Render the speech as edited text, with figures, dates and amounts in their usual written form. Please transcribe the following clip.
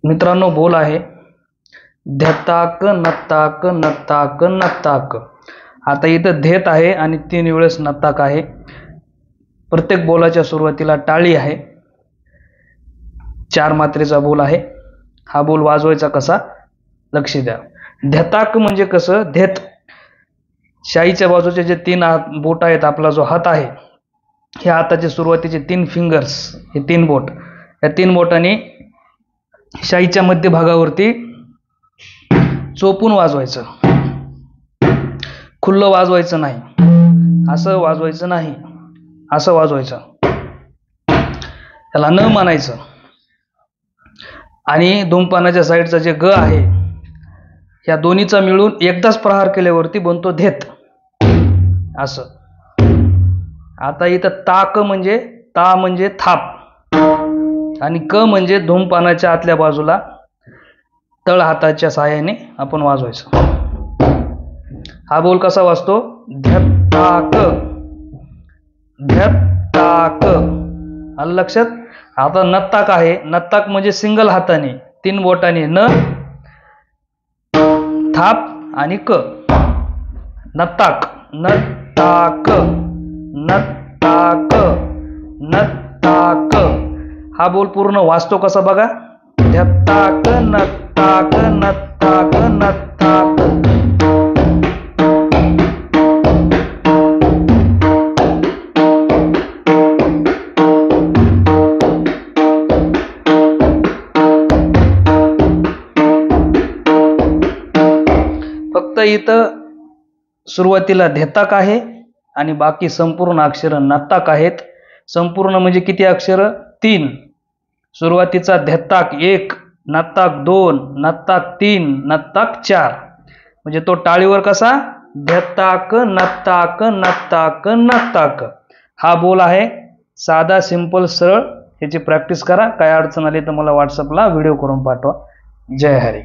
मित्रांनो बोल आहे धताक नताक नताक नताक। आता इथं धेत आहे आणि 3 वेळेस नताक आहे। प्रत्येक बोलाच्या सुरुवातीला टाळी आहे। 4 मात्रेचा बोल आहे। हा बोल वाजवायचा कसा लक्ष द्या। धताक म्हणजे कसं, धेत शाईच्या बाजूचे जे 3 बोट आहेत, आपला जो हात आहे, ह्या हाताच्या सुरुवातीचे 3 फिंगर्स, हे 3 बोट, या 3 बोटांनी शाईच्या मध्यभागावरती चोपून वाजवायचं। खुल्लं वाजवायचं नाही, असं वाजवायचं नाही, असं वाजवायचं, त्याला न म्हणायचं। आणि धूमपानाच्या साईडचा जे ग आहे, या दोन्हीचा मिळून एकदाच प्रहार केल्यावरती बनतो धेत असं। आता इथं ताक म्हणजे ता म्हणजे थाप आणि क म्हणजे धूमपानाच्या आतल्या बाजूला तळ हाताच्या सहाय्याने आपण वाजवायचं। हा बोल कसा वाजतो, धताक धताक, आलं लक्षात। आता नताक आहे। नताक म्हणजे सिंगल हाताने 3 बोटाने न थाप आणि क, नताक नताक नताक नताक। हा बोल पूर्ण वाजतो कसा बघा, धताक नताक नताक नताक। फक्त इथं सुरुवातीला धेताक आहे आणि बाकी संपूर्ण अक्षर नताक आहेत। संपूर्ण म्हणजे किती अक्षर, 3। सुरुवातीचा धेताक 1, नताक 2, नताक 3, नताक 4, म्हणजे तो टाळीवर कसा, धताक नताक नताक नताक। हा बोल आहे साधा, सिंपल, सरळ। ह्याची प्रॅक्टिस करा। काय अडचण आली तर मला व्हॉट्सअपला व्हिडिओ करून पाठवा। जय हरी।